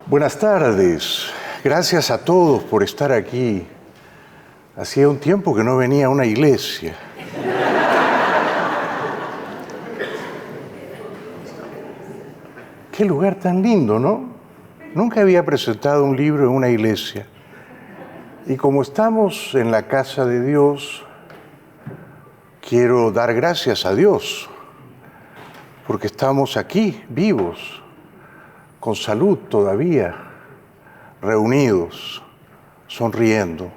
Buenas tardes. Gracias a todos por estar aquí. Hacía un tiempo que no venía a una iglesia. Qué lugar tan lindo, ¿no? Nunca había presentado un libro en una iglesia. Y como estamos en la casa de Dios, quiero dar gracias a Dios, porque estamos aquí, vivos, con salud todavía, reunidos, sonriendo,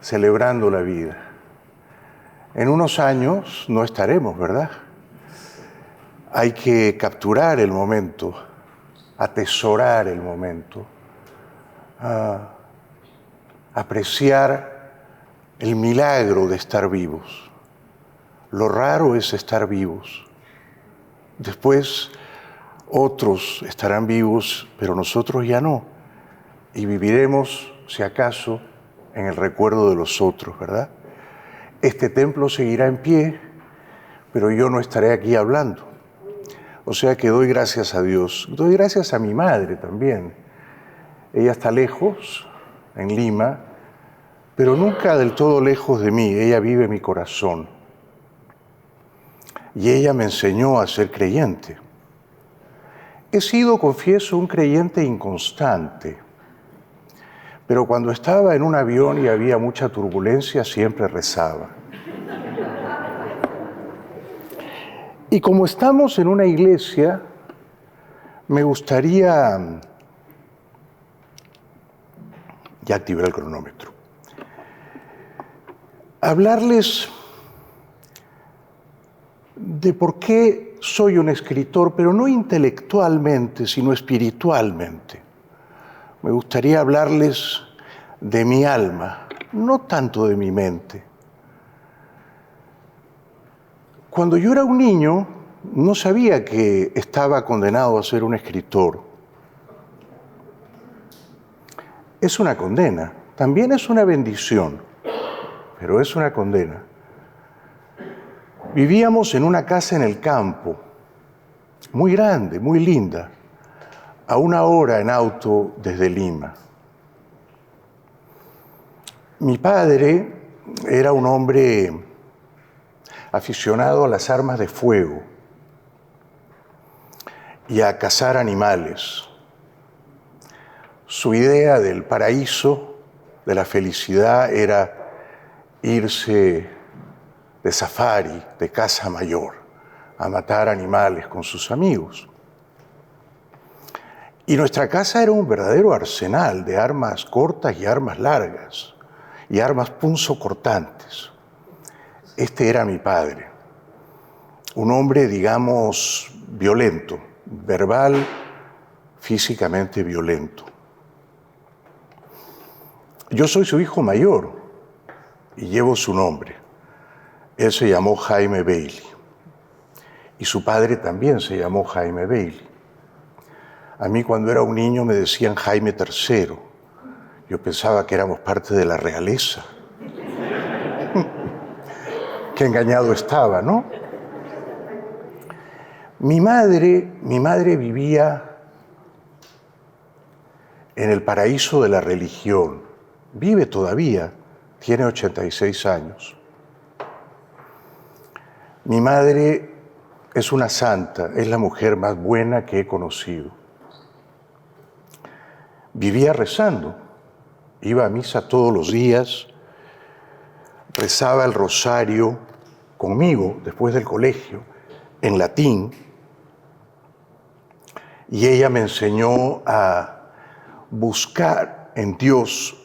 celebrando la vida. En unos años no estaremos, ¿verdad? Hay que capturar el momento, atesorar el momento, apreciar el milagro de estar vivos. Lo raro es estar vivos. Después otros estarán vivos, pero nosotros ya no. Y viviremos, si acaso, en el recuerdo de los otros, ¿verdad? Este templo seguirá en pie, pero yo no estaré aquí hablando. O sea que doy gracias a Dios. Doy gracias a mi madre también. Ella está lejos, en Lima, pero nunca del todo lejos de mí. Ella vive en mi corazón. Y ella me enseñó a ser creyente. He sido, confieso, un creyente inconstante. Pero cuando estaba en un avión y había mucha turbulencia, siempre rezaba. Y como estamos en una iglesia, me gustaría... Ya activé el cronómetro. Hablarles de por qué soy un escritor, pero no intelectualmente, sino espiritualmente. Me gustaría hablarles de mi alma, no tanto de mi mente. Cuando yo era un niño, no sabía que estaba condenado a ser un escritor. Es una condena, también es una bendición, pero es una condena. Vivíamos en una casa en el campo, muy grande, muy linda, a 1 hora en auto desde Lima. Mi padre era un hombre aficionado a las armas de fuego y a cazar animales. Su idea del paraíso, de la felicidad, era irse de safari, de caza mayor, a matar animales con sus amigos. Y nuestra casa era un verdadero arsenal de armas cortas y armas largas, y armas punzocortantes. Este era mi padre, un hombre, digamos, violento, verbal, físicamente violento. Yo soy su hijo mayor y llevo su nombre. Él se llamó Jaime Bailey y su padre también se llamó Jaime Bailey. A mí cuando era un niño me decían Jaime III. Yo pensaba que éramos parte de la realeza. Qué engañado estaba, ¿no? Mi madre vivía en el paraíso de la religión. Vive todavía, tiene 86 años. Mi madre es una santa, es la mujer más buena que he conocido. Vivía rezando, iba a misa todos los días, rezaba el rosario conmigo después del colegio, en latín, y ella me enseñó a buscar en Dios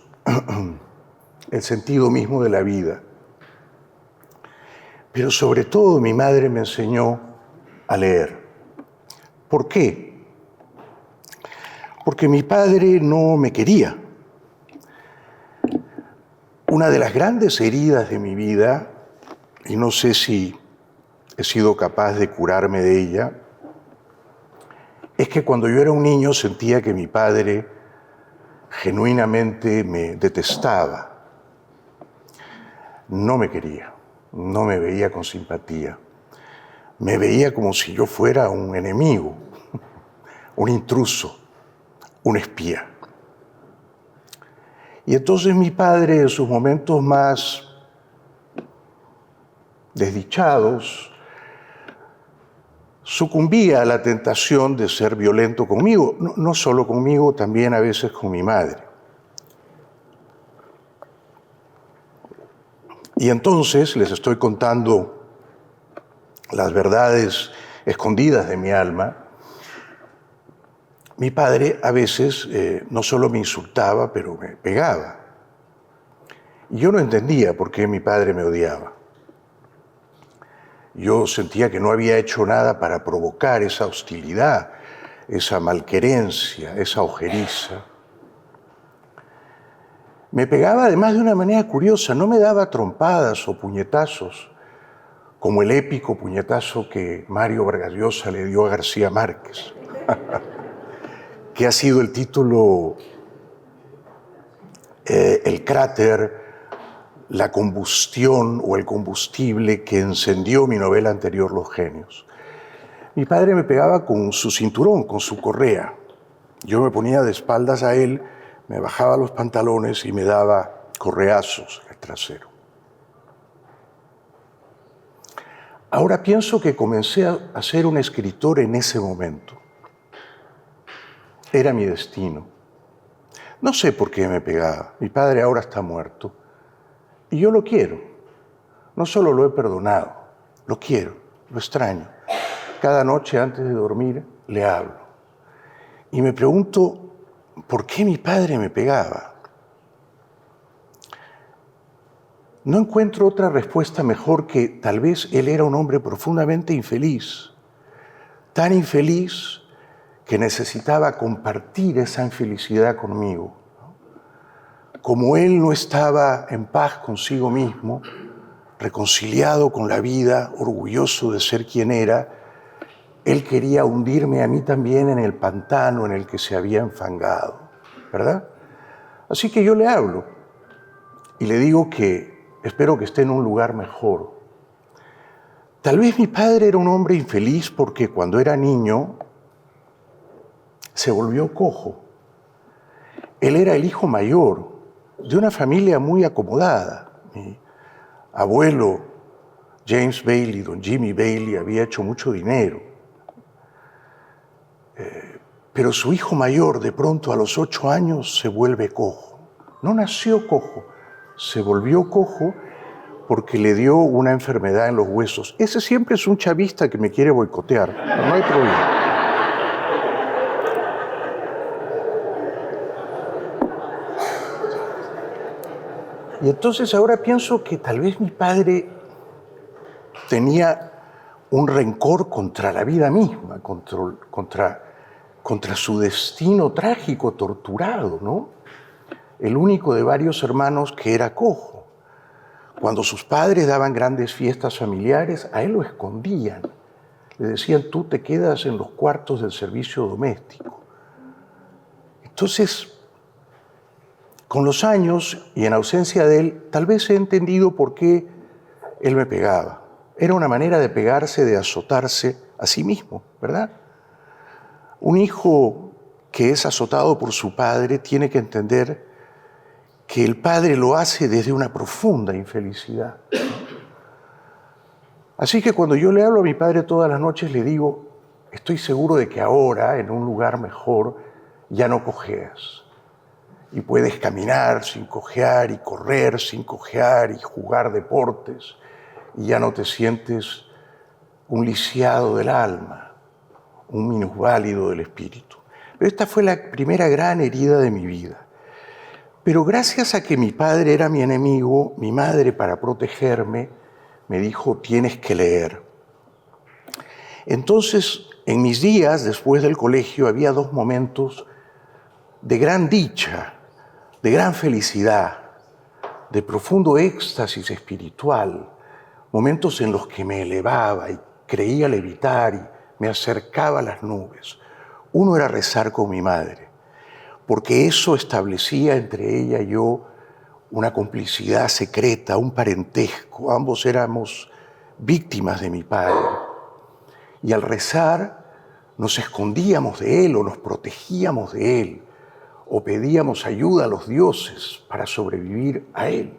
el sentido mismo de la vida. Pero sobre todo mi madre me enseñó a leer. ¿Por qué? Porque mi padre no me quería. Una de las grandes heridas de mi vida, y no sé si he sido capaz de curarme de ella, es que cuando yo era un niño sentía que mi padre genuinamente me detestaba. No me quería, no me veía con simpatía. Me veía como si yo fuera un enemigo, un intruso, un espía. Y entonces mi padre, en sus momentos más desdichados, sucumbía a la tentación de ser violento conmigo, no solo conmigo, también a veces con mi madre. Y entonces les estoy contando las verdades escondidas de mi alma. Mi padre a veces no solo me insultaba, pero me pegaba. Y yo no entendía por qué mi padre me odiaba. Yo sentía que no había hecho nada para provocar esa hostilidad, esa malquerencia, esa ojeriza. Me pegaba además de una manera curiosa, no me daba trompadas o puñetazos, como el épico puñetazo que Mario Vargas Llosa le dio a García Márquez, que ha sido el título, el cráter, la combustión o el combustible que encendió mi novela anterior, Los Genios. Mi padre me pegaba con su cinturón, con su correa. Yo me ponía de espaldas a él, me bajaba los pantalones y me daba correazos en el trasero. Ahora pienso que comencé a ser un escritor en ese momento. Era mi destino. No sé por qué me pegaba. Mi padre ahora está muerto. Y yo lo quiero. No solo lo he perdonado, lo quiero, lo extraño. Cada noche antes de dormir le hablo. Y me pregunto, ¿por qué mi padre me pegaba? No encuentro otra respuesta mejor que tal vez él era un hombre profundamente infeliz. Tan infeliz que necesitaba compartir esa infelicidad conmigo. Como él no estaba en paz consigo mismo, reconciliado con la vida, orgulloso de ser quien era, él quería hundirme a mí también en el pantano en el que se había enfangado, ¿verdad? Así que yo le hablo y le digo que espero que esté en un lugar mejor. Tal vez mi padre era un hombre infeliz porque cuando era niño se volvió cojo. Él era el hijo mayor de una familia muy acomodada. Mi abuelo, James Bailey, don Jimmy Bailey, había hecho mucho dinero. Pero su hijo mayor, de pronto a los 8 años, se vuelve cojo. No nació cojo, se volvió cojo porque le dio una enfermedad en los huesos. Ese siempre es un chavista que me quiere boicotear, pero no hay problema. Y entonces ahora pienso que tal vez mi padre tenía un rencor contra la vida misma, contra su destino trágico, torturado, ¿no? El único de varios hermanos que era cojo. Cuando sus padres daban grandes fiestas familiares, a él lo escondían. Le decían, tú te quedas en los cuartos del servicio doméstico. Entonces, con los años y en ausencia de él, tal vez he entendido por qué él me pegaba. Era una manera de pegarse, de azotarse a sí mismo, ¿verdad? Un hijo que es azotado por su padre tiene que entender que el padre lo hace desde una profunda infelicidad. Así que cuando yo le hablo a mi padre todas las noches, le digo, estoy seguro de que ahora, en un lugar mejor, ya no cojeas. Y puedes caminar sin cojear y correr sin cojear y jugar deportes. Y ya no te sientes un lisiado del alma, un minusválido del espíritu. Pero esta fue la primera gran herida de mi vida. Pero gracias a que mi padre era mi enemigo, mi madre, para protegerme, me dijo, tienes que leer. Entonces, en mis días, después del colegio, había 2 momentos de gran dicha, de gran felicidad, de profundo éxtasis espiritual, momentos en los que me elevaba y creía levitar y me acercaba a las nubes. Uno era rezar con mi madre, porque eso establecía entre ella y yo una complicidad secreta, un parentesco. Ambos éramos víctimas de mi padre. Y al rezar nos escondíamos de él o nos protegíamos de él. o pedíamos ayuda a los dioses para sobrevivir a él.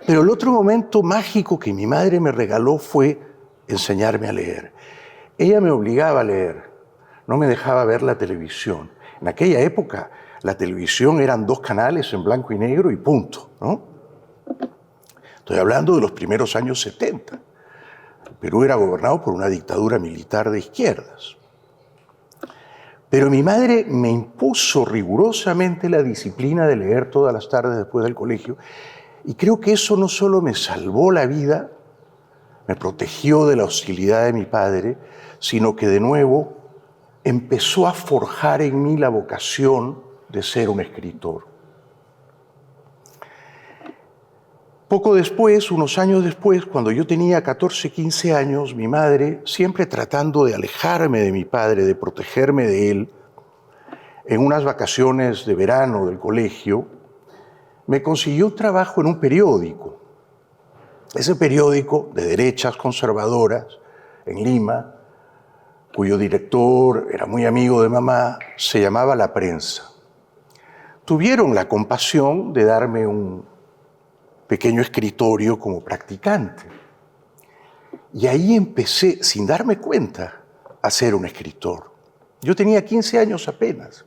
Pero el otro momento mágico que mi madre me regaló fue enseñarme a leer. Ella me obligaba a leer, no me dejaba ver la televisión. En aquella época la televisión eran 2 canales en blanco y negro y punto, ¿no? Estoy hablando de los primeros años 70. El Perú era gobernado por una dictadura militar de izquierdas. Pero mi madre me impuso rigurosamente la disciplina de leer todas las tardes después del colegio, y creo que eso no solo me salvó la vida, me protegió de la hostilidad de mi padre, sino que de nuevo empezó a forjar en mí la vocación de ser un escritor. Poco después, unos años después, cuando yo tenía 14, 15 años, mi madre, siempre tratando de alejarme de mi padre, de protegerme de él, en unas vacaciones de verano del colegio, me consiguió un trabajo en un periódico. Ese periódico de derechas conservadoras en Lima, cuyo director era muy amigo de mamá, se llamaba La Prensa. Tuvieron la compasión de darme un pequeño escritorio como practicante. Y ahí empecé, sin darme cuenta, a ser un escritor. Yo tenía 15 años apenas.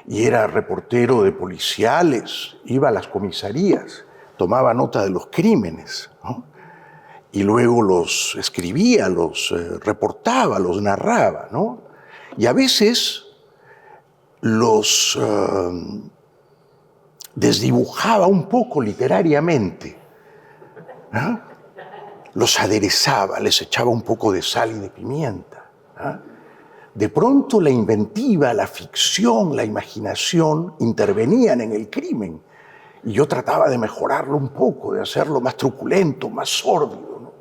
Y era reportero de policiales, iba a las comisarías, tomaba nota de los crímenes, ¿no? Y luego los escribía, los reportaba, los narraba, ¿no? Y a veces los desdibujaba un poco literariamente, ¿no? Los aderezaba, les echaba un poco de sal y de pimienta, ¿no? De pronto la inventiva, la ficción, la imaginación intervenían en el crimen y yo trataba de mejorarlo un poco, de hacerlo más truculento, más sórdido, ¿no?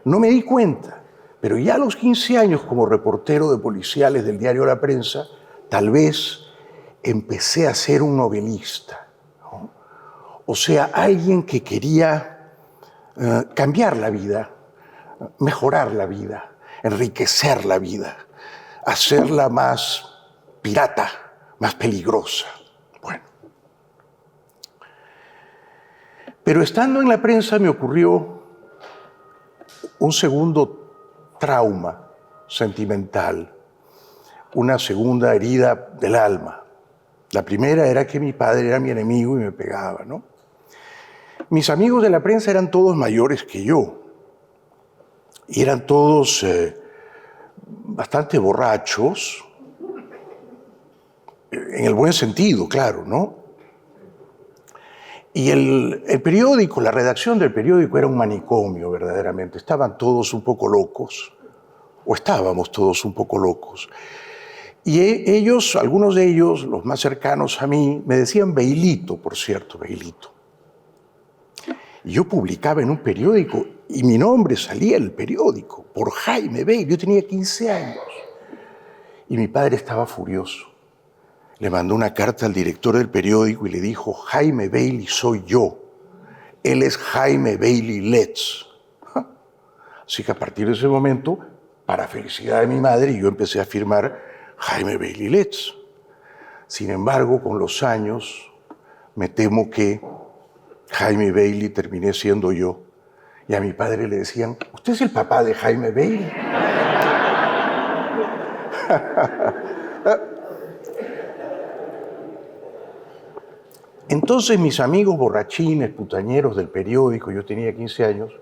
No me di cuenta, pero ya a los 15 años como reportero de policiales del diario La Prensa, tal vez empecé a ser un novelista, ¿no? O sea, alguien que quería cambiar la vida, mejorar la vida, enriquecer la vida, hacerla más pirata, más peligrosa. Bueno. Pero estando en La Prensa me ocurrió un segundo trauma sentimental, una segunda herida del alma. La primera era que mi padre era mi enemigo y me pegaba, ¿no? Mis amigos de La Prensa eran todos mayores que yo y eran todos bastante borrachos, en el buen sentido, claro, ¿no? Y el periódico, la redacción del periódico era un manicomio, verdaderamente. Estaban todos un poco locos, o estábamos todos un poco locos. Y ellos, algunos de ellos, los más cercanos a mí, me decían Beilito, por cierto, Beilito. Y yo publicaba en un periódico y mi nombre salía en el periódico, por Jaime Bailey. Yo tenía 15 años. Y mi padre estaba furioso. Le mandó una carta al director del periódico y le dijo, Jaime Bailey soy yo. Él es Jaime Bailey Letts. Así que a partir de ese momento, para felicidad de mi madre, yo empecé a firmar Jaime Bailey Letts. Sin embargo, con los años, me temo que Jaime Bailey terminé siendo yo. Y a mi padre le decían, ¿usted es el papá de Jaime Bailey? Entonces mis amigos borrachines, putañeros del periódico, yo tenía 15 años,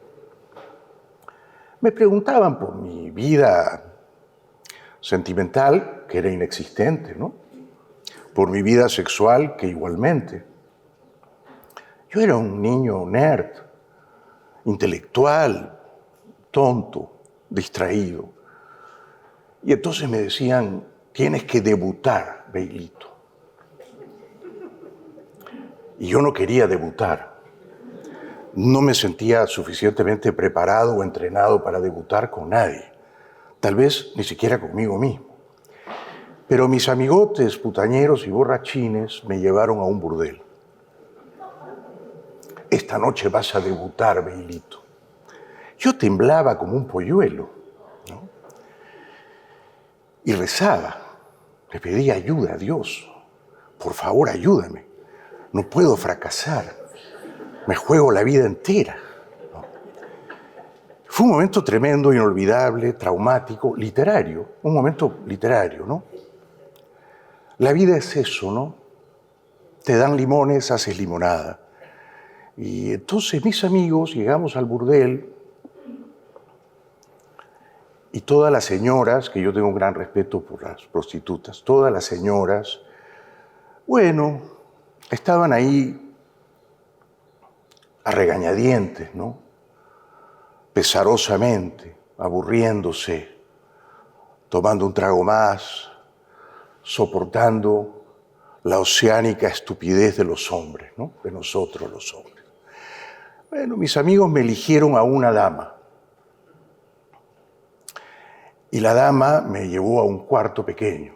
me preguntaban por mi vida sentimental, que era inexistente, ¿no? Por mi vida sexual, que igualmente. Yo era un niño nerd, intelectual, tonto, distraído. Y entonces me decían, tienes que debutar, Bailito. Y yo no quería debutar. No me sentía suficientemente preparado o entrenado para debutar con nadie. Tal vez ni siquiera conmigo mismo. Pero mis amigotes, putañeros y borrachines me llevaron a un burdel. Esta noche vas a debutar, Bailito. Yo temblaba como un polluelo, ¿no? Y rezaba Le pedí ayuda a Dios. Por favor, ayúdame. No puedo fracasar. Me juego la vida entera. Fue un momento tremendo, inolvidable, traumático, literario. Un momento literario, ¿no? La vida es eso, ¿no? Te dan limones, haces limonada. Y entonces mis amigos llegamos al burdel y todas las señoras, que yo tengo un gran respeto por las prostitutas, todas las señoras, bueno, estaban ahí a regañadientes, ¿no? Pesarosamente, aburriéndose, tomando un trago más, soportando la oceánica estupidez de los hombres, ¿no? De nosotros los hombres. Bueno, mis amigos me eligieron a una dama. Y la dama me llevó a un cuarto pequeño.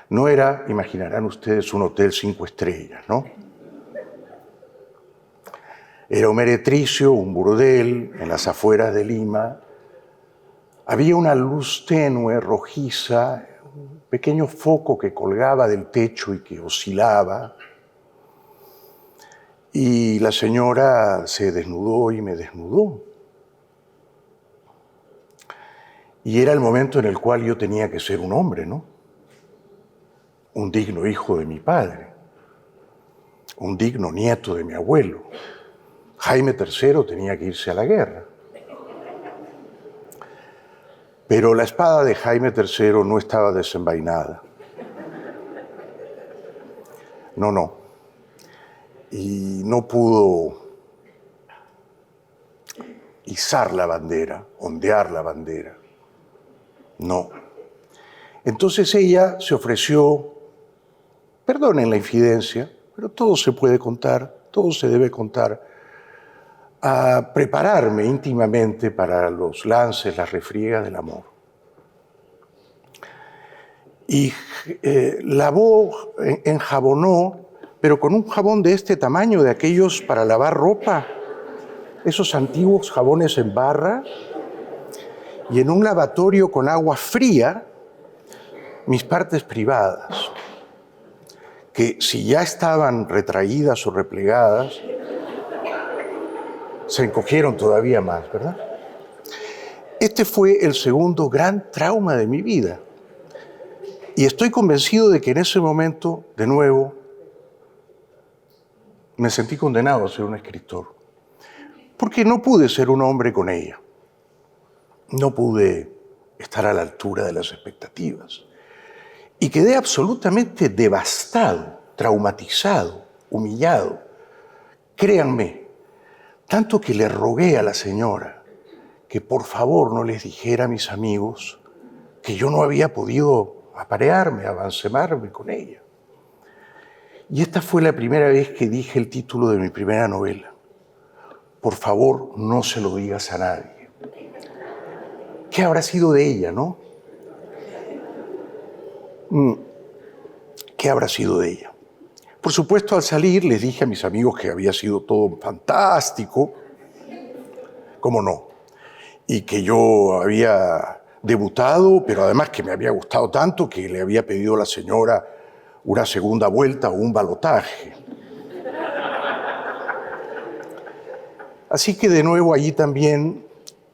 No era, imaginarán ustedes, un hotel 5 estrellas, ¿no? Era un meretricio, un burdel, en las afueras de Lima. Había una luz tenue, rojiza, un pequeño foco que colgaba del techo y que oscilaba. Y la señora se desnudó y me desnudó. Y era el momento en el cual yo tenía que ser un hombre, ¿no? Un digno hijo de mi padre, un digno nieto de mi abuelo. Jaime III tenía que irse a la guerra. Pero la espada de Jaime III no estaba desenvainada. No. Y no pudo izar la bandera, ondear la bandera. No. Entonces ella se ofreció, perdonen la infidencia, pero todo se puede contar, todo se debe contar, a prepararme íntimamente para los lances, las refriegas del amor. Y lavó, enjabonó, pero con un jabón de este tamaño, de aquellos para lavar ropa, esos antiguos jabones en barra, y en un lavatorio con agua fría, mis partes privadas, que si ya estaban retraídas o replegadas, se encogieron todavía más, ¿verdad? Este fue el segundo gran trauma de mi vida. Y estoy convencido de que en ese momento, de nuevo, me sentí condenado a ser un escritor. Porque no pude ser un hombre con ella. No pude estar a la altura de las expectativas. Y quedé absolutamente devastado, traumatizado, humillado. Créanme, tanto que le rogué a la señora que por favor no les dijera a mis amigos que yo no había podido aparearme, avancemarme con ella. Y esta fue la primera vez que dije el título de mi primera novela. Por favor, no se lo digas a nadie. ¿Qué habrá sido de ella, no? ¿Qué habrá sido de ella? Por supuesto, al salir les dije a mis amigos que había sido todo fantástico, ¿cómo no? Y que yo había debutado, pero además que me había gustado tanto que le había pedido a la señora una segunda vuelta o un balotaje. Así que de nuevo allí también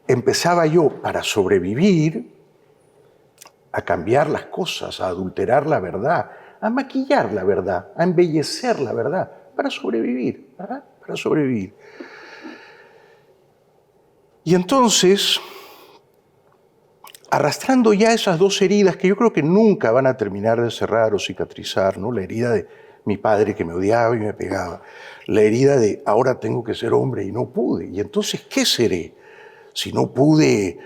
empezaba yo, para sobrevivir, a cambiar las cosas, a adulterar la verdad, a maquillar la verdad, a embellecer la verdad, para sobrevivir, ¿verdad? Para sobrevivir. Y entonces, arrastrando ya esas dos heridas que yo creo que nunca van a terminar de cerrar o cicatrizar, ¿no? La herida de mi padre que me odiaba y me pegaba, la herida de ahora tengo que ser hombre y no pude. Y entonces, ¿qué seré si no pude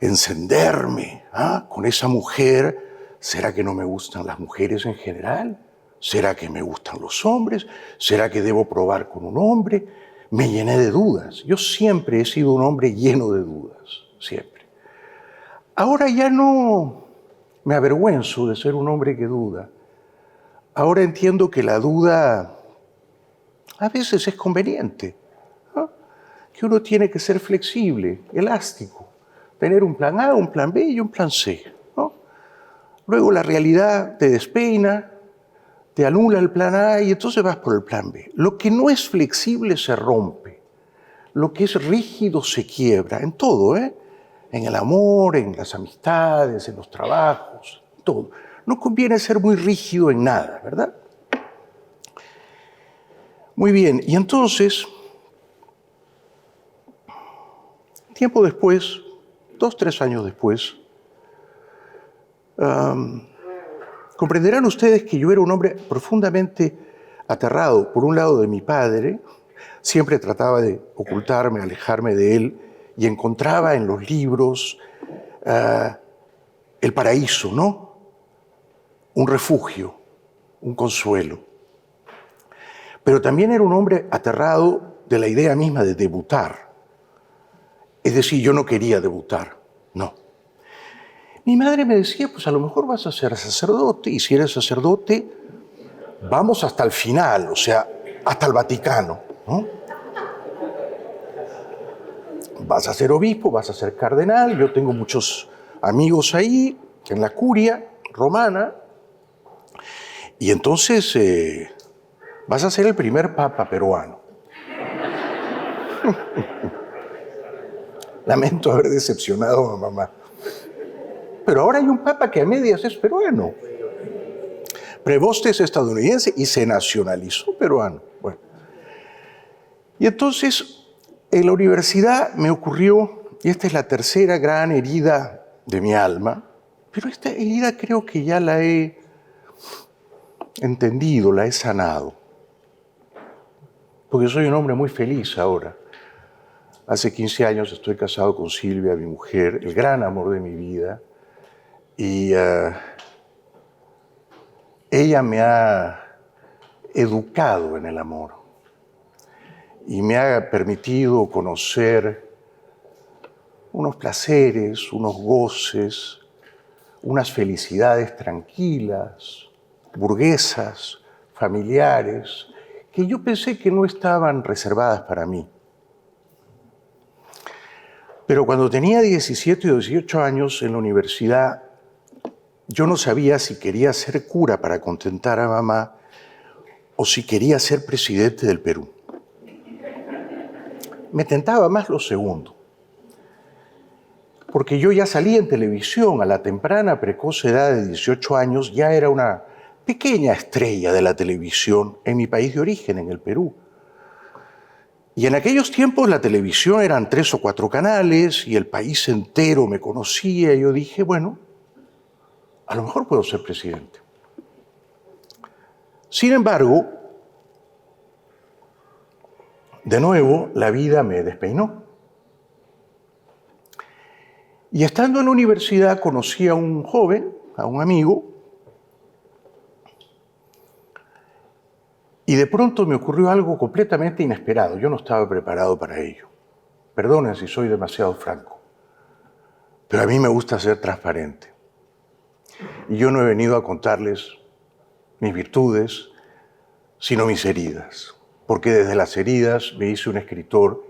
encenderme con esa mujer? ¿Será que no me gustan las mujeres en general? ¿Será que me gustan los hombres? ¿Será que debo probar con un hombre? Me llené de dudas. Yo siempre he sido un hombre lleno de dudas, siempre. Ahora ya no me avergüenzo de ser un hombre que duda. Ahora entiendo que la duda a veces es conveniente, ¿no? Que uno tiene que ser flexible, elástico, tener un plan A, un plan B y un plan C, ¿no? Luego la realidad te despeina, te anula el plan A y entonces vas por el plan B. Lo que no es flexible se rompe. Lo que es rígido se quiebra. En todo, ¿eh? En el amor, en las amistades, en los trabajos, todo. No conviene ser muy rígido en nada, ¿verdad? Muy bien, y entonces, tiempo después, 2, 3 años después, comprenderán ustedes que yo era un hombre profundamente aterrado, por un lado, de mi padre. Siempre trataba de ocultarme, alejarme de él, y encontraba en los libros el paraíso, ¿no? Un refugio, un consuelo. Pero también era un hombre aterrado de la idea misma de debutar. Es decir, yo no quería debutar, no. Mi madre me decía, pues a lo mejor vas a ser sacerdote, y si eres sacerdote, vamos hasta el final, o sea, hasta el Vaticano, ¿no? Vas a ser obispo, vas a ser cardenal, yo tengo muchos amigos ahí, en la curia romana, y entonces vas a ser el primer papa peruano. Lamento haber decepcionado a mamá. Pero ahora hay un papa que a medias es peruano. Prevost es estadounidense y se nacionalizó peruano. Bueno. Y entonces, en la universidad me ocurrió, y esta es la tercera gran herida de mi alma, pero esta herida creo que ya la he entendido, la he sanado. Porque soy un hombre muy feliz ahora. Hace 15 años estoy casado con Silvia, mi mujer, el gran amor de mi vida. Y ella me ha educado en el amor y me ha permitido conocer unos placeres, unos goces, unas felicidades tranquilas, burguesas, familiares, que yo pensé que no estaban reservadas para mí. Pero cuando tenía 17 o 18 años en la universidad, yo no sabía si quería ser cura para contentar a mamá o si quería ser presidente del Perú. Me tentaba más lo segundo, porque yo ya salía en televisión a la temprana, precoz edad de 18 años, ya era una pequeña estrella de la televisión en mi país de origen, en el Perú. Y en aquellos tiempos la televisión eran 3 o 4 canales y el país entero me conocía y yo dije, bueno, a lo mejor puedo ser presidente. Sin embargo, de nuevo, la vida me despeinó. Y estando en la universidad conocí a un joven, a un amigo, y de pronto me ocurrió algo completamente inesperado. Yo no estaba preparado para ello. Perdonen si soy demasiado franco, pero a mí me gusta ser transparente. Y yo no he venido a contarles mis virtudes, sino mis heridas. Porque desde las heridas me hice un escritor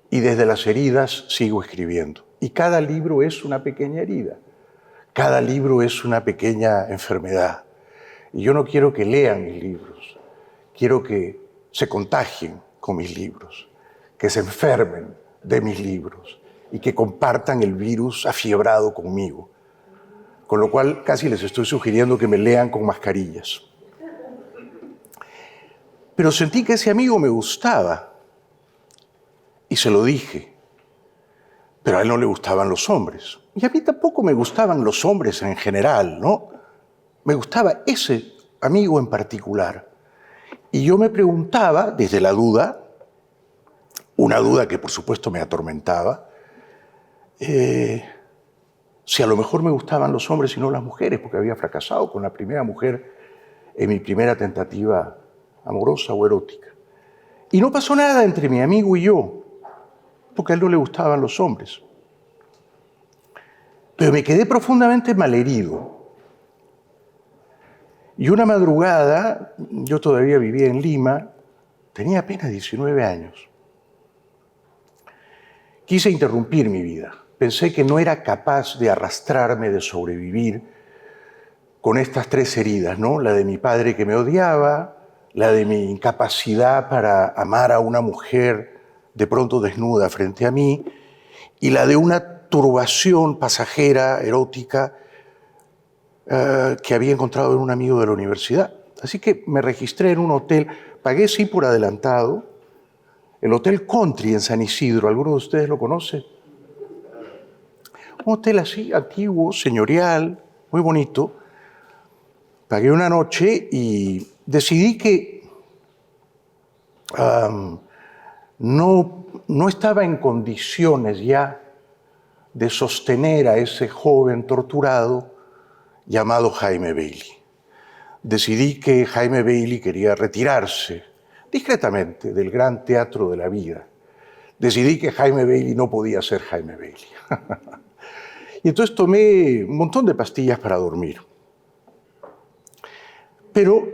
y desde las heridas sigo escribiendo. Y cada libro es una pequeña herida. Cada libro es una pequeña enfermedad. Y yo no quiero que lean mis libros. Quiero que se contagien con mis libros, que se enfermen de mis libros y que compartan el virus afiebrado conmigo. Con lo cual casi les estoy sugiriendo que me lean con mascarillas. Pero sentí que ese amigo me gustaba y se lo dije. Pero a él no le gustaban los hombres. Y a mí tampoco me gustaban los hombres en general, ¿no? Me gustaba ese amigo en particular. Y yo me preguntaba, desde la duda, una duda que por supuesto me atormentaba, si a lo mejor me gustaban los hombres y no las mujeres, porque había fracasado con la primera mujer en mi primera tentativa amorosa o erótica. Y no pasó nada entre mi amigo y yo, porque a él no le gustaban los hombres. Pero me quedé profundamente malherido. Y una madrugada, yo todavía vivía en Lima, tenía apenas 19 años. Quise interrumpir mi vida. Pensé que no era capaz de arrastrarme, de sobrevivir, con estas tres heridas, ¿no? La de mi padre que me odiaba, la de mi incapacidad para amar a una mujer de pronto desnuda frente a mí, y la de una turbación pasajera, erótica, que había encontrado en un amigo de la universidad. Así que me registré en un hotel, pagué sí por adelantado, el Hotel Country en San Isidro. ¿Alguno de ustedes lo conoce? Un hotel así, antiguo, señorial, muy bonito. Pagué una noche y decidí que no estaba en condiciones ya de sostener a ese joven torturado llamado Jaime Bailey. Decidí que Jaime Bailey quería retirarse discretamente del gran teatro de la vida. Decidí que Jaime Bailey no podía ser Jaime Bailey. Y entonces tomé un montón de pastillas para dormir. Pero,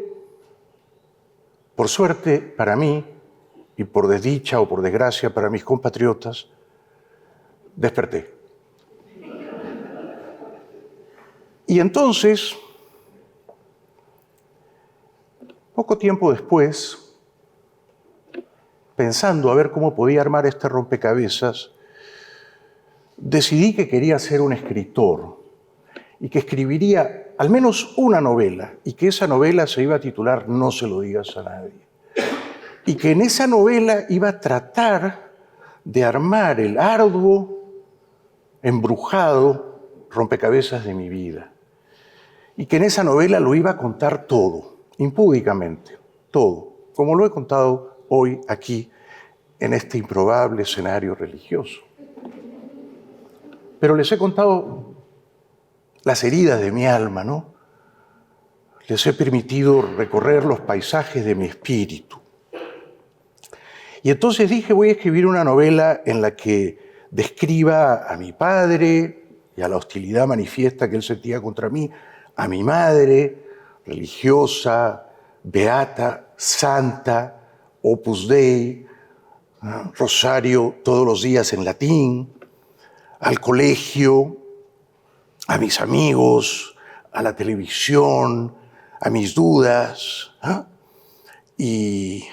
por suerte para mí, y por desdicha o por desgracia para mis compatriotas, desperté. Y entonces, poco tiempo después, pensando a ver cómo podía armar este rompecabezas, decidí que quería ser un escritor y que escribiría al menos una novela y que esa novela se iba a titular No se lo digas a nadie. Y que en esa novela iba a tratar de armar el arduo, embrujado rompecabezas de mi vida. Y que en esa novela lo iba a contar todo, impúdicamente, todo, como lo he contado hoy aquí en este improbable escenario religioso. Pero les he contado las heridas de mi alma, ¿no? Les he permitido recorrer los paisajes de mi espíritu. Y entonces dije, voy a escribir una novela en la que describa a mi padre y a la hostilidad manifiesta que él sentía contra mí, a mi madre, religiosa, beata, santa, Opus Dei, rosario todos los días en latín, al colegio, a mis amigos, a la televisión, a mis dudas, y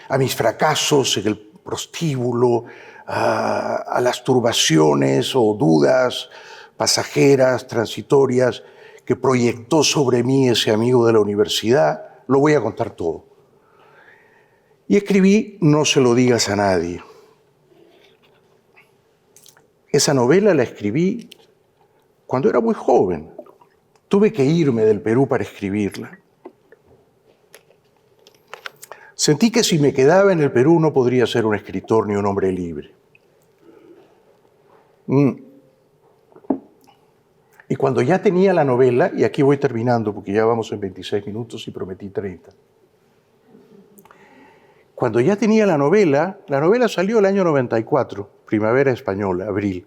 a mis fracasos en el prostíbulo, a las turbaciones o dudas pasajeras, transitorias, que proyectó sobre mí ese amigo de la universidad. Lo voy a contar todo. Y escribí No se lo digas a nadie. Esa novela la escribí cuando era muy joven. Tuve que irme del Perú para escribirla. Sentí que si me quedaba en el Perú no podría ser un escritor ni un hombre libre. Y cuando ya tenía la novela, y aquí voy terminando porque ya vamos en 26 minutos y prometí 30. Cuando ya tenía la novela salió el año 94, Primavera Española, abril.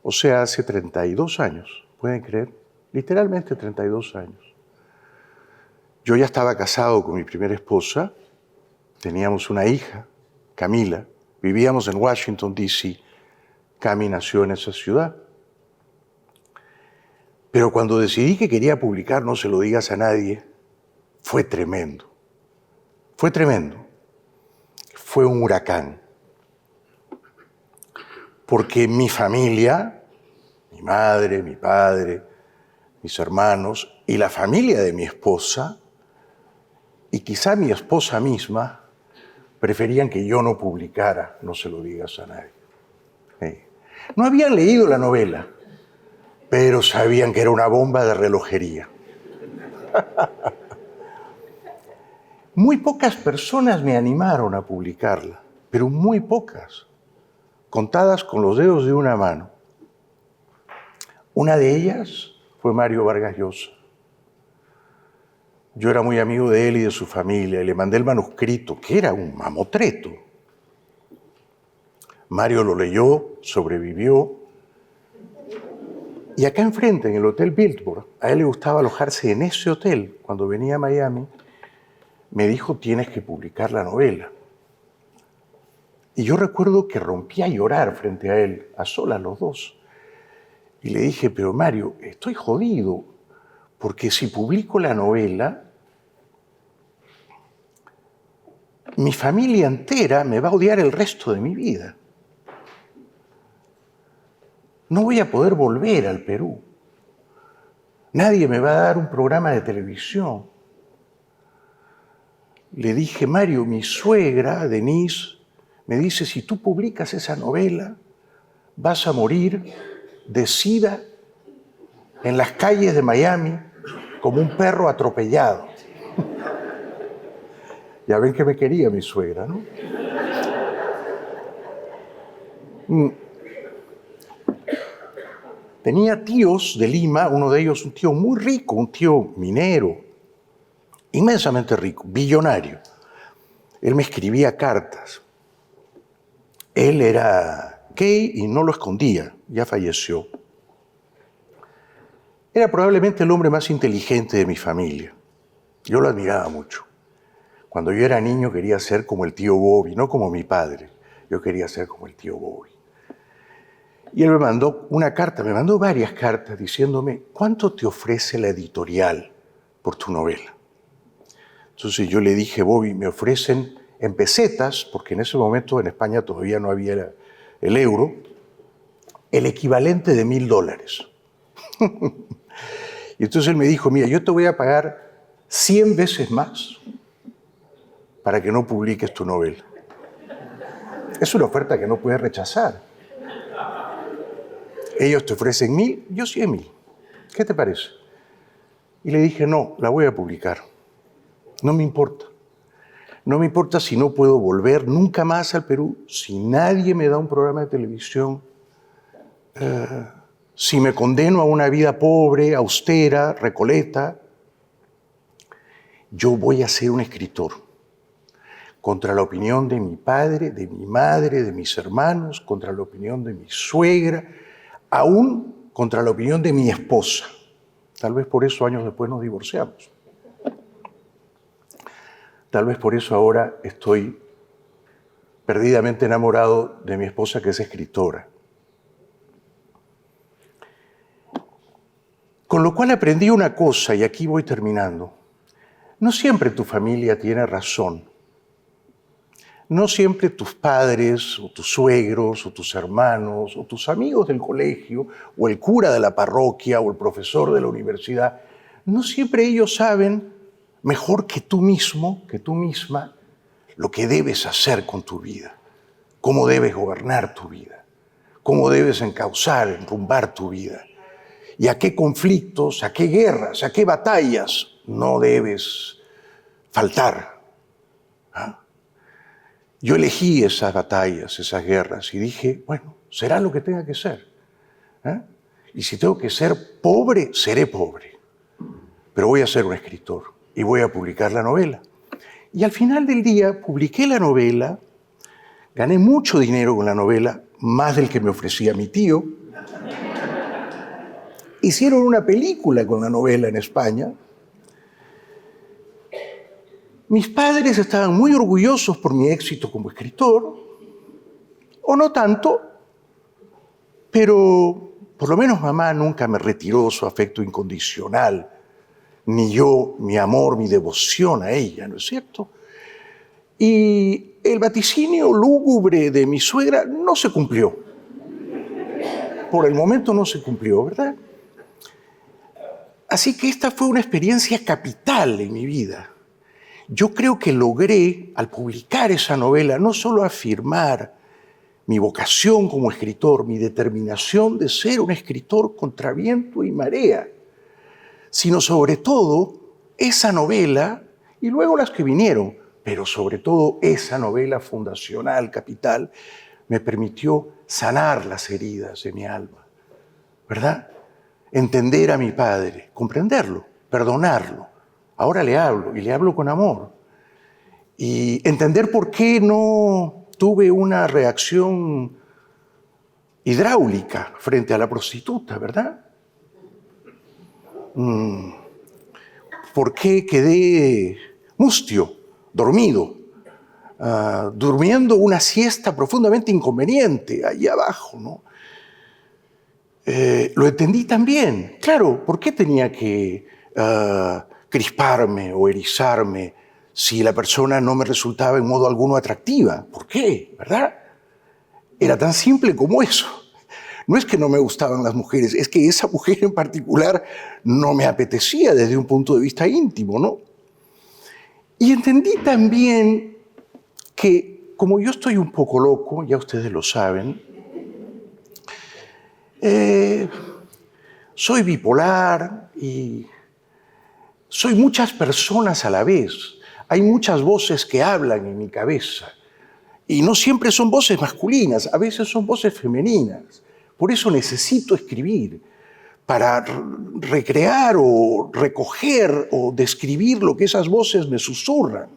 O sea, hace 32 años, ¿pueden creer? Literalmente 32 años. Yo ya estaba casado con mi primera esposa, teníamos una hija, Camila, vivíamos en Washington, D.C. Cami nació en esa ciudad. Pero cuando decidí que quería publicar No se lo digas a nadie, fue tremendo. Fue tremendo. Fue un huracán. Porque mi familia, mi madre, mi padre, mis hermanos y la familia de mi esposa, y quizá mi esposa misma, preferían que yo no publicara No se lo digas a nadie. No habían leído la novela, pero sabían que era una bomba de relojería. Muy pocas personas me animaron a publicarla, pero muy pocas, contadas con los dedos de una mano. Una de ellas fue Mario Vargas Llosa. Yo era muy amigo de él y de su familia, y le mandé el manuscrito, que era un mamotreto. Mario lo leyó, sobrevivió. Y acá enfrente, en el Hotel Biltmore, a él le gustaba alojarse en ese hotel. Cuando venía a Miami, me dijo, tienes que publicar la novela. Y yo recuerdo que rompí a llorar frente a él, a solas los dos. Y le dije, pero Mario, estoy jodido, porque si publico la novela, mi familia entera me va a odiar el resto de mi vida. No voy a poder volver al Perú. Nadie me va a dar un programa de televisión. Le dije, Mario, mi suegra, Denise, me dice, si tú publicas esa novela, vas a morir de sida en las calles de Miami como un perro atropellado. Ya ven que me quería mi suegra, ¿no? Tenía tíos de Lima, uno de ellos un tío muy rico, un tío minero, inmensamente rico, billonario. Él me escribía cartas. Él era gay y no lo escondía, ya falleció. Era probablemente el hombre más inteligente de mi familia. Yo lo admiraba mucho. Cuando yo era niño quería ser como el tío Bobby, no como mi padre. Yo quería ser como el tío Bobby. Y él me mandó una carta, me mandó varias cartas diciéndome, ¿cuánto te ofrece la editorial por tu novela? Entonces yo le dije, Bobby, me ofrecen en pesetas, porque en ese momento en España todavía no había el euro, el equivalente de $1,000. Y entonces él me dijo, mira, yo te voy a pagar 100 veces más para que no publiques tu novela. Es una oferta que no puedes rechazar. Ellos te ofrecen 1,000, yo 100,000. ¿Qué te parece? Y le dije, no, la voy a publicar. No me importa. No me importa si no puedo volver nunca más al Perú, si nadie me da un programa de televisión, si me condeno a una vida pobre, austera, recoleta. Yo voy a ser un escritor. Contra la opinión de mi padre, de mi madre, de mis hermanos, contra la opinión de mi suegra, aún contra la opinión de mi esposa. Tal vez por eso años después nos divorciamos. Tal vez por eso ahora estoy perdidamente enamorado de mi esposa, que es escritora. Con lo cual aprendí una cosa, y aquí voy terminando. No siempre tu familia tiene razón. No siempre tus padres, o tus suegros, o tus hermanos, o tus amigos del colegio, o el cura de la parroquia, o el profesor de la universidad, no siempre ellos saben mejor que tú mismo, que tú misma, lo que debes hacer con tu vida, cómo debes gobernar tu vida, cómo debes encauzar, enrumbar tu vida, y a qué conflictos, a qué guerras, a qué batallas no debes faltar. ¿Ah? Yo elegí esas batallas, esas guerras, y dije, bueno, será lo que tenga que ser. ¿Eh? Y si tengo que ser pobre, seré pobre. Pero voy a ser un escritor y voy a publicar la novela. Y al final del día publiqué la novela, gané mucho dinero con la novela, más del que me ofrecía mi tío. Hicieron una película con la novela en España. Mis padres estaban muy orgullosos por mi éxito como escritor, o no tanto, pero por lo menos mamá nunca me retiró su afecto incondicional, ni yo mi amor, mi devoción a ella, ¿no es cierto? Y el vaticinio lúgubre de mi suegra no se cumplió. Por el momento no se cumplió, ¿verdad? Así que esta fue una experiencia capital en mi vida. Yo creo que logré, al publicar esa novela, no solo afirmar mi vocación como escritor, mi determinación de ser un escritor contra viento y marea, sino sobre todo esa novela, y luego las que vinieron, pero sobre todo esa novela fundacional, capital, me permitió sanar las heridas de mi alma, ¿verdad? Entender a mi padre, comprenderlo, perdonarlo. Ahora le hablo, y le hablo con amor. Y entender por qué no tuve una reacción hidráulica frente a la prostituta, ¿verdad? ¿Por qué quedé mustio, dormido, durmiendo una siesta profundamente inconveniente allí abajo, ¿no? Lo entendí también. Claro, ¿por qué tenía que crisparme o erizarme si la persona no me resultaba en modo alguno atractiva. ¿Por qué? ¿Verdad? Era tan simple como eso. No es que no me gustaban las mujeres, es que esa mujer en particular no me apetecía desde un punto de vista íntimo, ¿no? Y entendí también que, como yo estoy un poco loco, ya ustedes lo saben, soy bipolar y soy muchas personas a la vez. Hay muchas voces que hablan en mi cabeza. Y no siempre son voces masculinas, a veces son voces femeninas. Por eso necesito escribir, para recrear o recoger o describir lo que esas voces me susurran.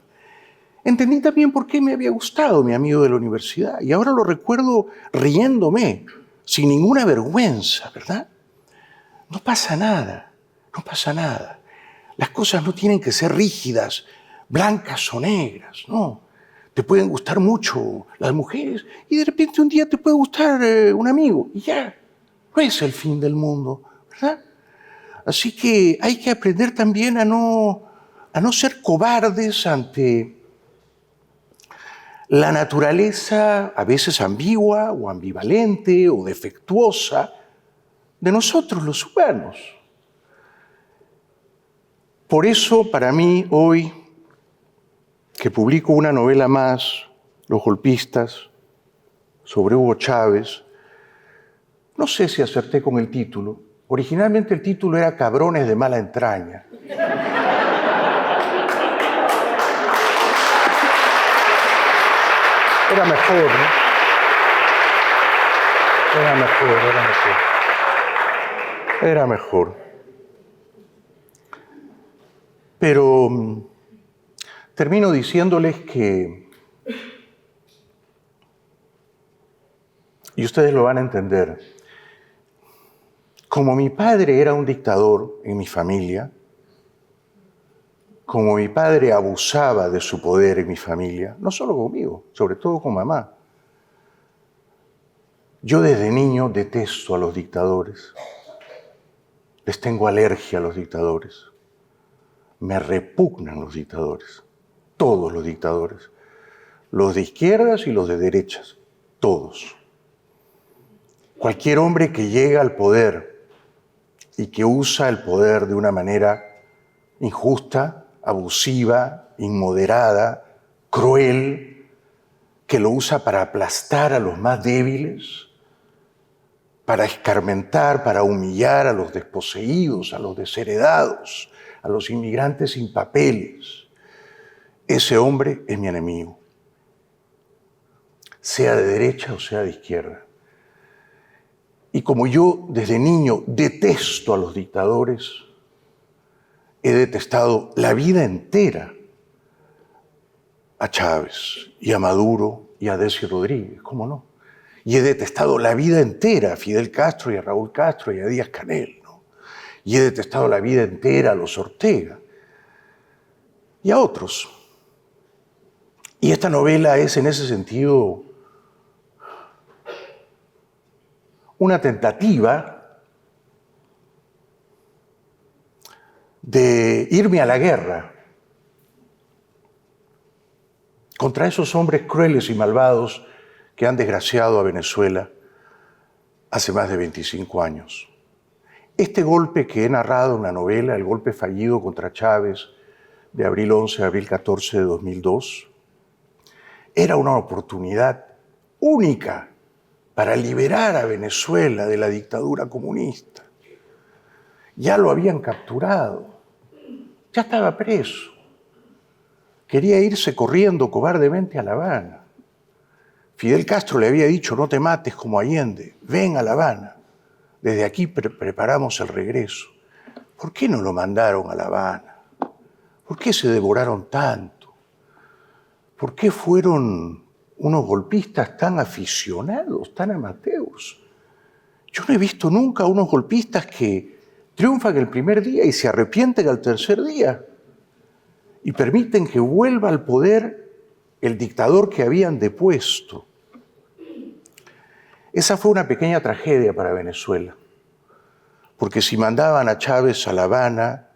Entendí también por qué me había gustado mi amigo de la universidad. Y ahora lo recuerdo riéndome, sin ninguna vergüenza, ¿verdad? No pasa nada, no pasa nada. Las cosas no tienen que ser rígidas, blancas o negras, no. Te pueden gustar mucho las mujeres y de repente un día te puede gustar un amigo y ya, no es el fin del mundo, ¿verdad? Así que hay que aprender también a no ser cobardes ante la naturaleza a veces ambigua o ambivalente o defectuosa de nosotros los humanos. Por eso, para mí, hoy, que publico una novela más, Los golpistas, sobre Hugo Chávez, no sé si acerté con el título. Originalmente el título era Cabrones de mala entraña. Era mejor, ¿no? Era mejor. Pero termino diciéndoles que, y ustedes lo van a entender, como mi padre era un dictador en mi familia, como mi padre abusaba de su poder en mi familia, no solo conmigo, sobre todo con mamá, yo desde niño detesto a los dictadores, les tengo alergia a los dictadores, me repugnan los dictadores, todos los dictadores, los de izquierdas y los de derechas, todos. Cualquier hombre que llega al poder y que usa el poder de una manera injusta, abusiva, inmoderada, cruel, que lo usa para aplastar a los más débiles, para escarmentar, para humillar a los desposeídos, a los desheredados, a los inmigrantes sin papeles. Ese hombre es mi enemigo, sea de derecha o sea de izquierda. Y como yo desde niño detesto a los dictadores, he detestado la vida entera a Chávez y a Maduro y a Desi Rodríguez, ¿cómo no? Y he detestado la vida entera a Fidel Castro y a Raúl Castro y a Díaz-Canel, ¿no? Y he detestado la vida entera a los Ortega y a otros. Y esta novela es en ese sentido una tentativa de irme a la guerra contra esos hombres crueles y malvados que han desgraciado a Venezuela hace más de 25 años. Este golpe que he narrado en la novela, el golpe fallido contra Chávez de abril 11 a abril 14 de 2002, era una oportunidad única para liberar a Venezuela de la dictadura comunista. Ya lo habían capturado, ya estaba preso. Quería irse corriendo cobardemente a La Habana. Fidel Castro le había dicho, no te mates como Allende, ven a La Habana. Desde aquí preparamos el regreso. ¿Por qué no lo mandaron a La Habana? ¿Por qué se demoraron tanto? ¿Por qué fueron unos golpistas tan aficionados, tan amateurs? Yo no he visto nunca unos golpistas que triunfan el primer día y se arrepienten al tercer día y permiten que vuelva al poder el dictador que habían depuesto. Esa fue una pequeña tragedia para Venezuela, porque si mandaban a Chávez a La Habana,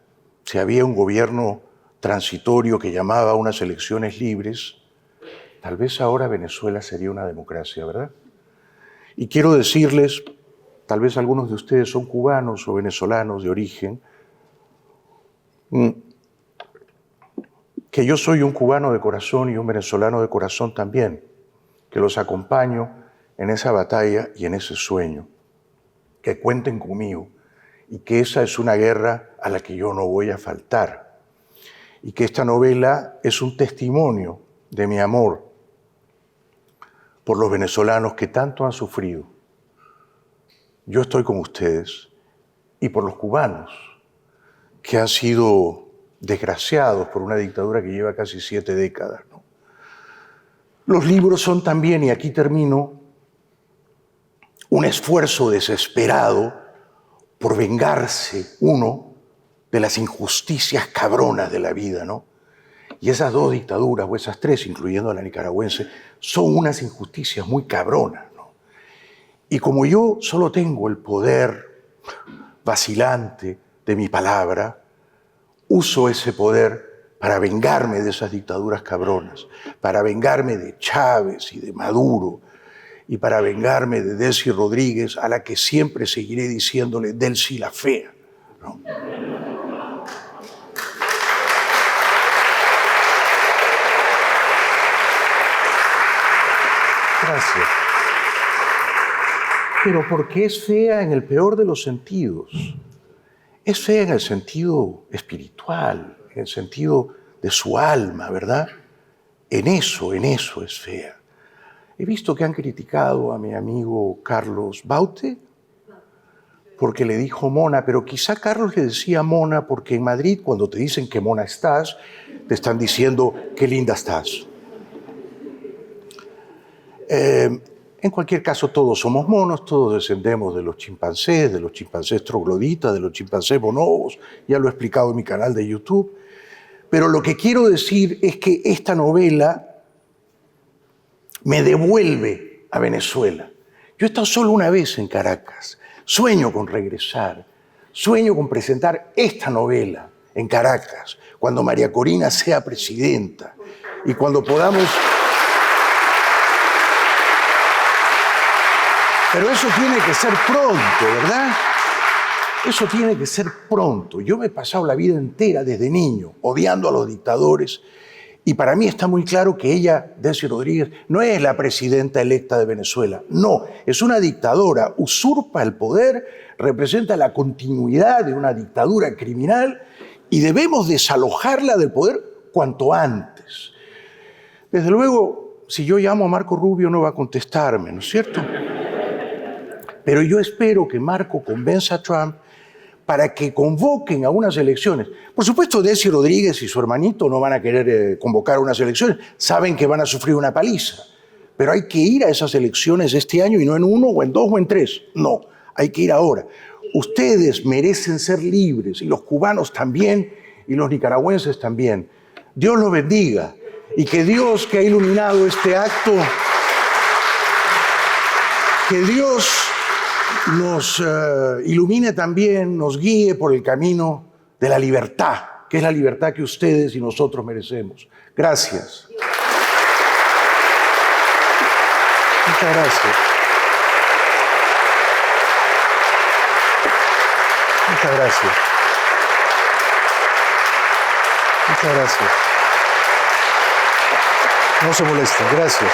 si había un gobierno transitorio que llamaba a unas elecciones libres, tal vez ahora Venezuela sería una democracia, ¿verdad? Y quiero decirles, tal vez algunos de ustedes son cubanos o venezolanos de origen, que yo soy un cubano de corazón y un venezolano de corazón también, que los acompaño en esa batalla y en ese sueño, que cuenten conmigo y que esa es una guerra a la que yo no voy a faltar y que esta novela es un testimonio de mi amor por los venezolanos que tanto han sufrido. Yo estoy con ustedes y por los cubanos que han sido desgraciados por una dictadura que lleva casi 7 décadas, ¿no? Los libros son también, y aquí termino, un esfuerzo desesperado por vengarse uno de las injusticias cabronas de la vida, ¿no? Y esas 2 dictaduras, o esas 3, incluyendo la nicaragüense, son unas injusticias muy cabronas, ¿no? Y como yo solo tengo el poder vacilante de mi palabra, uso ese poder para vengarme de esas dictaduras cabronas, para vengarme de Chávez y de Maduro, y para vengarme de Delcy Rodríguez, a la que siempre seguiré diciéndole Delcy la fea, ¿no? Gracias. Pero porque es fea en el peor de los sentidos. Es fea en el sentido espiritual, en el sentido de su alma, ¿verdad? En eso es fea. He visto que han criticado a mi amigo Carlos Baute porque le dijo mona, pero quizá Carlos le decía mona porque en Madrid cuando te dicen qué mona estás, te están diciendo qué linda estás. En cualquier caso, todos somos monos, todos descendemos de los chimpancés trogloditas, de los chimpancés bonobos, ya lo he explicado en mi canal de YouTube. Pero lo que quiero decir es que esta novela me devuelve a Venezuela. Yo he estado solo una vez en Caracas, sueño con regresar, sueño con presentar esta novela en Caracas, cuando María Corina sea presidenta y cuando podamos... Pero eso tiene que ser pronto, ¿verdad? Eso tiene que ser pronto. Yo me he pasado la vida entera desde niño odiando a los dictadores y para mí está muy claro que ella, Delcy Rodríguez, no es la presidenta electa de Venezuela. No, es una dictadora, usurpa el poder, representa la continuidad de una dictadura criminal y debemos desalojarla del poder cuanto antes. Desde luego, si yo llamo a Marco Rubio no va a contestarme, ¿no es cierto? Pero yo espero que Marco convenza a Trump para que convoquen a unas elecciones. Por supuesto, Delcy Rodríguez y su hermanito no van a querer convocar unas elecciones. Saben que van a sufrir una paliza. Pero hay que ir a esas elecciones este año y no en 1 o en 2 o en 3. No, hay que ir ahora. Ustedes merecen ser libres y los cubanos también y los nicaragüenses también. Dios los bendiga y que Dios que ha iluminado este acto, que Dios nos ilumine también, nos guíe por el camino de la libertad, que es la libertad que ustedes y nosotros merecemos. Gracias. Muchas gracias. Muchas gracias. Muchas gracias. No se molesten. Gracias.